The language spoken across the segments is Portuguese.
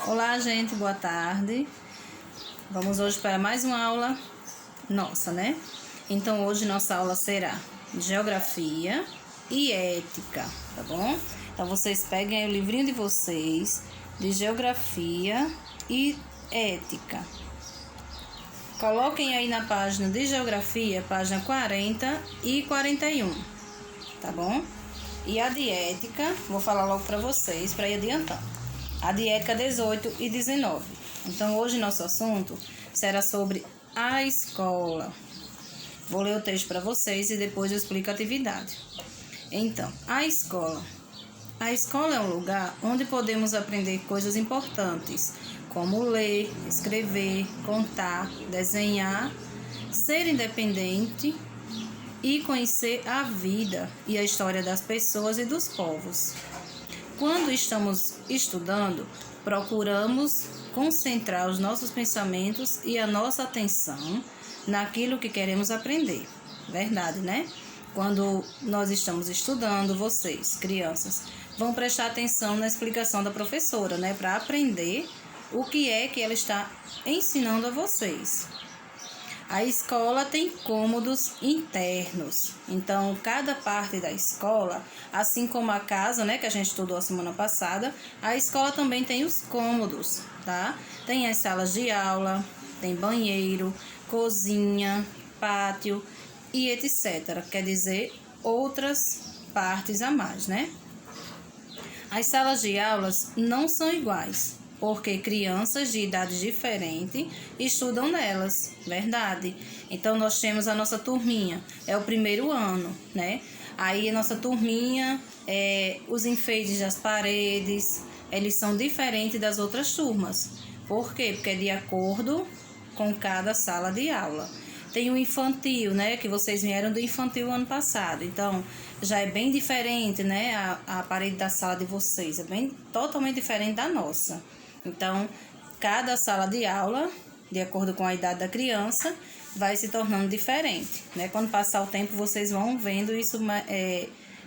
Olá, gente, boa tarde. Vamos hoje para mais uma aula nossa, né? Então, hoje nossa aula será Geografia e Ética, tá bom? Então, vocês peguem aí o livrinho de vocês de Geografia e Ética. Coloquem aí na página de Geografia, página 40 e 41, tá bom? E a de Ética, vou falar logo para vocês, para ir adiantando. A de Ética 18 e 19. Então, hoje nosso assunto será sobre a escola. Vou ler o texto para vocês e depois eu explico a atividade. Então, a escola. A escola é um lugar onde podemos aprender coisas importantes, como ler, escrever, contar, desenhar, ser independente e conhecer a vida e a história das pessoas e dos povos. Quando estamos estudando, procuramos concentrar os nossos pensamentos e a nossa atenção naquilo que queremos aprender. Verdade, né? Quando nós estamos estudando, vocês, crianças, vão prestar atenção na explicação da professora, né? Para aprender o que é que ela está ensinando a vocês. A escola tem cômodos internos, então cada parte da escola, assim como a casa, né, que a gente estudou a semana passada, a escola também tem os cômodos, tá? Tem as salas de aula, tem banheiro, cozinha, pátio e etc. Quer dizer, outras partes a mais, né? As salas de aulas não são iguais, porque crianças de idades diferentes estudam nelas, verdade? Então, nós temos a nossa turminha, é o primeiro ano, né? Aí, a nossa turminha, os enfeites das paredes, eles são diferentes das outras turmas. Por quê? Porque é de acordo com cada sala de aula. Tem o infantil, né? Que vocês vieram do infantil ano passado. Então, já é bem diferente, né? A parede da sala de vocês. É bem totalmente diferente da nossa. Então, cada sala de aula, de acordo com a idade da criança, vai se tornando diferente, né? Quando passar o tempo, vocês vão vendo isso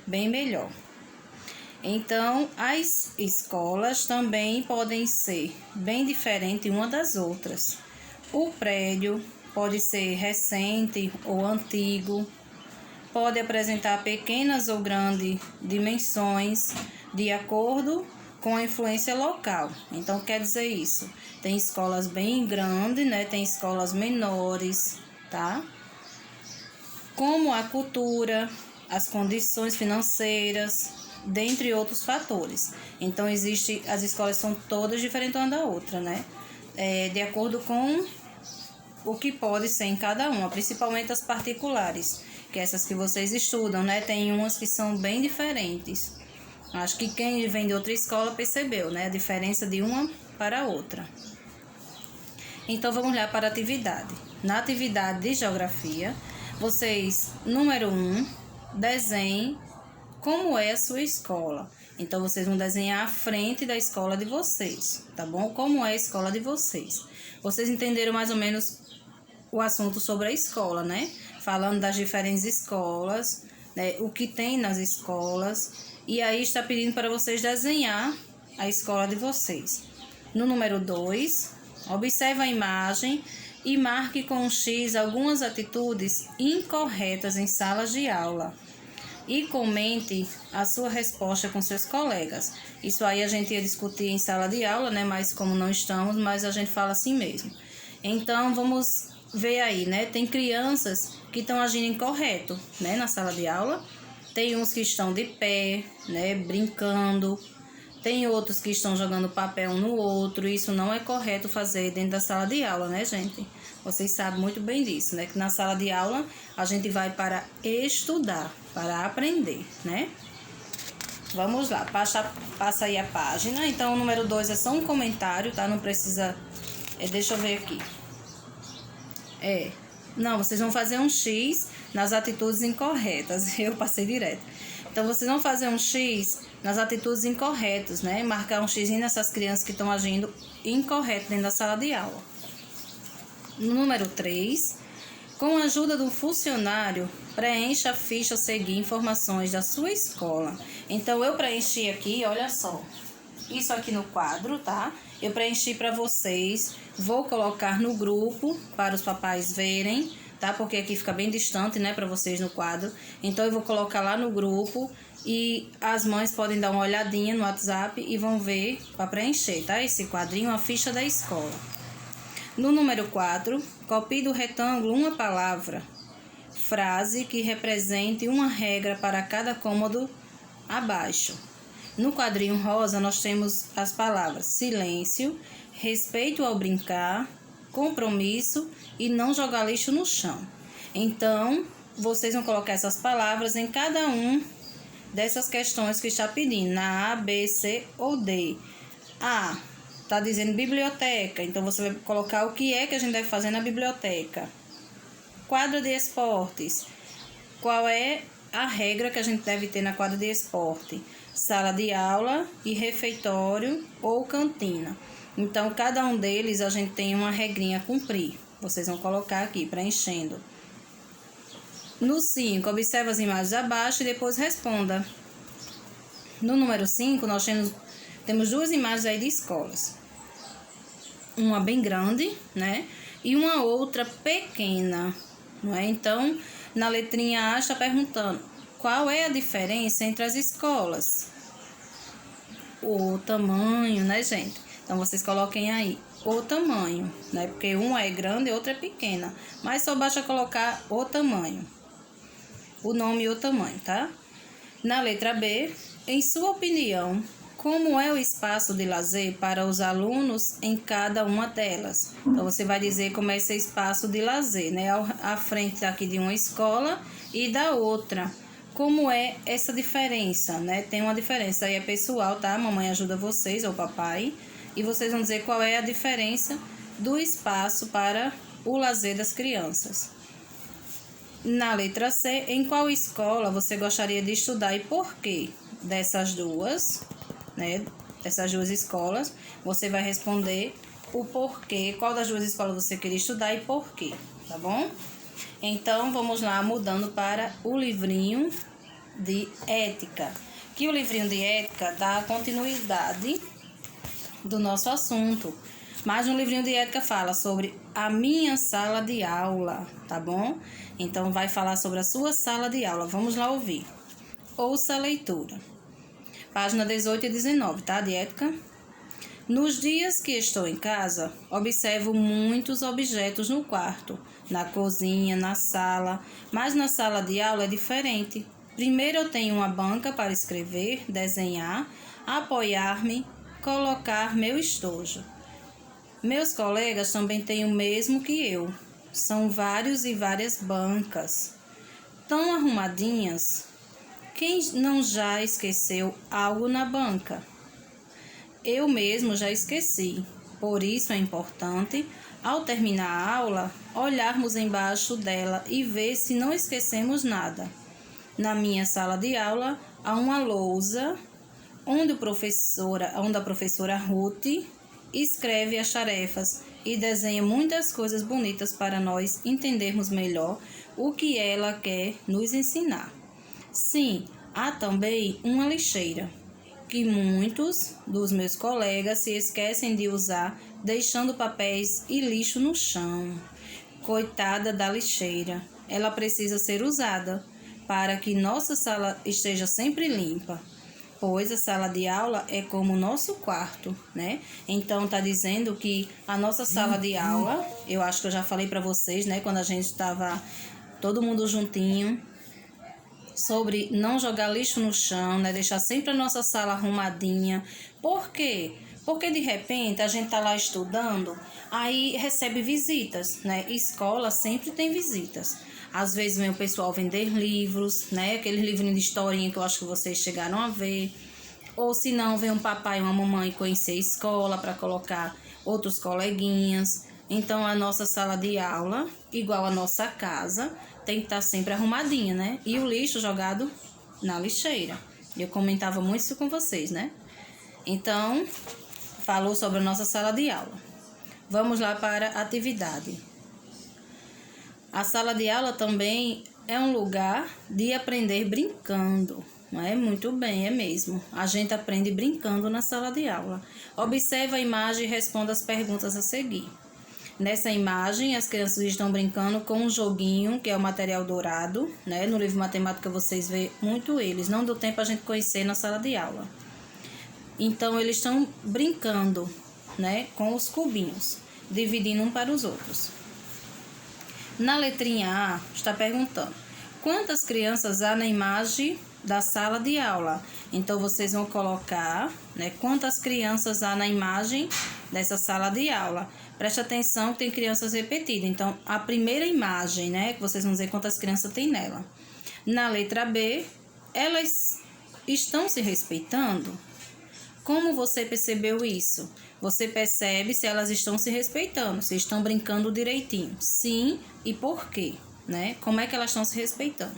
bem melhor. Então, as escolas também podem ser bem diferentes uma das outras. O prédio pode ser recente ou antigo, pode apresentar pequenas ou grandes dimensões, de acordo com a influência local. Então, quer dizer isso, tem escolas bem grandes, né? Tem escolas menores, tá? Como a cultura, as condições financeiras, dentre outros fatores. Então, as escolas são todas diferentes uma da outra, né? De acordo com o que pode ser em cada uma, principalmente as particulares, que essas que vocês estudam, né? Tem umas que são bem diferentes. Acho que quem vem de outra escola percebeu, né? A diferença de uma para a outra. Então, vamos lá para a atividade. Na atividade de geografia, vocês, número 1, desenhem como é a sua escola. Então, vocês vão desenhar a frente da escola de vocês, tá bom? Como é a escola de vocês. Vocês entenderam mais ou menos o assunto sobre a escola, né? Falando das diferentes escolas, né? O que tem nas escolas. E aí está pedindo para vocês desenhar a escola de vocês. No número 2, observe a imagem e marque com um X algumas atitudes incorretas em salas de aula. E comente a sua resposta com seus colegas. Isso aí a gente ia discutir em sala de aula, né? Mas como não estamos, mas a gente fala assim mesmo. Então, vamos ver aí, né? Tem crianças que estão agindo incorreto, né? Na sala de aula. Tem uns que estão de pé, né? Brincando. Tem outros que estão jogando papel um no outro. Isso não é correto fazer dentro da sala de aula, né, gente? Vocês sabem muito bem disso, né? Que na sala de aula a gente vai para estudar, para aprender, né? Vamos lá, passa aí a página. Então, o número 2 é só um comentário, tá? Não precisa... deixa eu ver aqui. Não, vocês vão fazer um X nas atitudes incorretas. Eu passei direto. Então, vocês vão fazer um X nas atitudes incorretas, né? Marcar um X nessas crianças que estão agindo incorreto dentro da sala de aula. Número 3, com a ajuda do funcionário, preencha a ficha a seguir informações da sua escola. Então, eu preenchi aqui, olha só. isso aqui no quadro, tá? Eu preenchi para vocês, vou colocar no grupo para os papais verem, tá? Porque aqui fica bem distante, né, para vocês no quadro. Então eu vou colocar lá no grupo e as mães podem dar uma olhadinha no WhatsApp e vão ver para preencher, tá? Esse quadrinho, a ficha da escola. No número 4, copie do retângulo uma palavra, frase que represente uma regra para cada cômodo abaixo. No quadrinho rosa, nós temos as palavras silêncio, respeito ao brincar, compromisso e não jogar lixo no chão. Então, vocês vão colocar essas palavras em cada um dessas questões que está pedindo, na A, B, C ou D. A, está dizendo biblioteca, então você vai colocar o que é que a gente deve fazer na biblioteca. Quadra de esportes, qual é a regra que a gente deve ter na quadra de esporte? Sala de aula e refeitório ou cantina. Então, cada um deles a gente tem uma regrinha a cumprir. Vocês vão colocar aqui, preenchendo. No 5, observe as imagens abaixo e depois responda. No número 5, nós temos duas imagens aí de escolas. Uma bem grande, né? E uma outra pequena, não é? Então, na letrinha A está perguntando qual é a diferença entre as escolas. O tamanho, né, gente? Então, vocês coloquem aí o tamanho, né? Porque uma é grande e outra é pequena. Mas só basta colocar o tamanho. O nome e o tamanho, tá? Na letra B, em sua opinião, como é o espaço de lazer para os alunos em cada uma delas? Então, você vai dizer como é esse espaço de lazer, né? À frente aqui de uma escola e da outra. Como é essa diferença, né? Tem uma diferença aí, é pessoal, tá? A mamãe ajuda vocês, ou papai, e vocês vão dizer qual é a diferença do espaço para o lazer das crianças. Na letra C, em qual escola você gostaria de estudar e por quê? Dessas duas, né? Dessas duas escolas, você vai responder o porquê, qual das duas escolas você queria estudar e por quê, tá bom? Então, vamos lá, mudando para o livrinho de ética. Que o livrinho de ética dá continuidade do nosso assunto. Mas um livrinho de ética fala sobre a minha sala de aula, tá bom? Então, vai falar sobre a sua sala de aula. Vamos lá ouvir. Ouça a leitura. Página 18 e 19, tá? De ética. Nos dias que estou em casa, observo muitos objetos no quarto, na cozinha, na sala, mas na sala de aula é diferente. Primeiro eu tenho uma banca para escrever, desenhar, apoiar-me, colocar meu estojo. Meus colegas também têm o mesmo que eu. São vários e várias bancas, tão arrumadinhas. Quem não já esqueceu algo na banca? Eu mesmo já esqueci. Por isso é importante, ao terminar a aula, olharmos embaixo dela e ver se não esquecemos nada. Na minha sala de aula há uma lousa onde a professora Ruth escreve as tarefas e desenha muitas coisas bonitas para nós entendermos melhor o que ela quer nos ensinar. Sim, há também uma lixeira, que muitos dos meus colegas se esquecem de usar, deixando papéis e lixo no chão. Coitada da lixeira, ela precisa ser usada para que nossa sala esteja sempre limpa, pois a sala de aula é como o nosso quarto, né? Então, tá dizendo que a nossa sala de aula, eu acho que eu já falei para vocês, né? Quando a gente estava todo mundo juntinho, sobre não jogar lixo no chão, né? Deixar sempre a nossa sala arrumadinha. Por quê? Porque de repente a gente tá lá estudando, aí recebe visitas, né? Escola sempre tem visitas. Às vezes vem o pessoal vender livros, né? Aquele livrinho de historinha que eu acho que vocês chegaram a ver. Ou se não, vem um papai e uma mamãe conhecer a escola para colocar outros coleguinhas. Então, a nossa sala de aula, igual a nossa casa, tem que estar sempre arrumadinha, né? E o lixo jogado na lixeira. Eu comentava muito isso com vocês, né? Então, falou sobre a nossa sala de aula. Vamos lá para a atividade. A sala de aula também é um lugar de aprender brincando. Não é? Muito bem, é mesmo. A gente aprende brincando na sala de aula. Observe a imagem e responda as perguntas a seguir. Nessa imagem, as crianças estão brincando com um joguinho, que é o material dourado, né? No livro matemática vocês veem muito eles. Não deu tempo a gente conhecer na sala de aula. Então, eles estão brincando, né? Com os cubinhos, dividindo um para os outros. Na letrinha A, está perguntando: quantas crianças há na imagem da sala de aula? Então, vocês vão colocar, né, quantas crianças há na imagem dessa sala de aula. Preste atenção que tem crianças repetidas. Então, a primeira imagem, né, que vocês vão dizer quantas crianças tem nela. Na letra B, elas estão se respeitando? Como você percebeu isso? Você percebe se elas estão se respeitando, se estão brincando direitinho. Sim, e por quê? Né? Como é que elas estão se respeitando?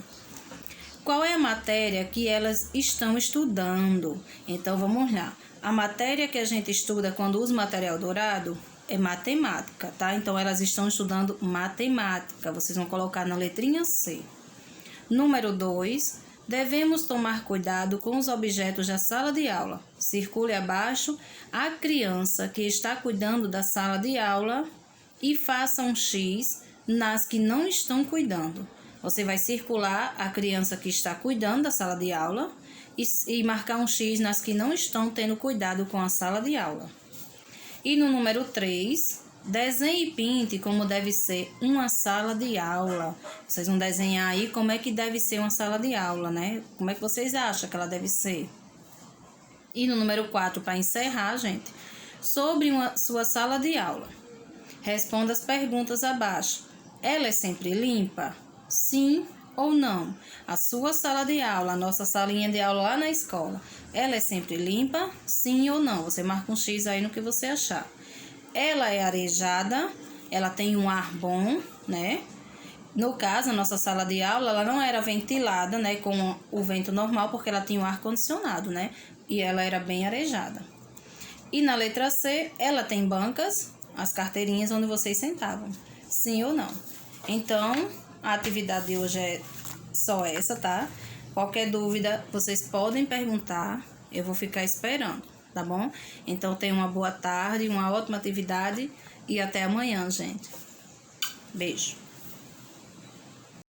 Qual é a matéria que elas estão estudando? Então, vamos lá. A matéria que a gente estuda quando usa material dourado é matemática, tá? Então, elas estão estudando matemática. Vocês vão colocar na letrinha C. Número 2. Devemos tomar cuidado com os objetos da sala de aula. Circule abaixo a criança que está cuidando da sala de aula e faça um X nas que não estão cuidando. Você vai circular a criança que está cuidando da sala de aula e marcar um X nas que não estão tendo cuidado com a sala de aula. E no número 3, desenhe e pinte como deve ser uma sala de aula. Vocês vão desenhar aí como é que deve ser uma sala de aula, né? Como é que vocês acham que ela deve ser? E no número 4, para encerrar, gente, sobre sua sala de aula. Responda as perguntas abaixo. Ela é sempre limpa? Sim ou não? A sua sala de aula, a nossa salinha de aula lá na escola, ela é sempre limpa? Sim ou não? Você marca um X aí no que você achar. Ela é arejada, ela tem um ar bom, né? No caso, a nossa sala de aula, ela não era ventilada, né, com o vento normal, porque ela tinha um ar condicionado, né? E ela era bem arejada. E na letra C, ela tem bancas, as carteirinhas onde vocês sentavam. Sim ou não? Então, a atividade de hoje é só essa, tá? Qualquer dúvida, vocês podem perguntar, eu vou ficar esperando, tá bom? Então, tenham uma boa tarde, uma ótima atividade e até amanhã, gente. Beijo.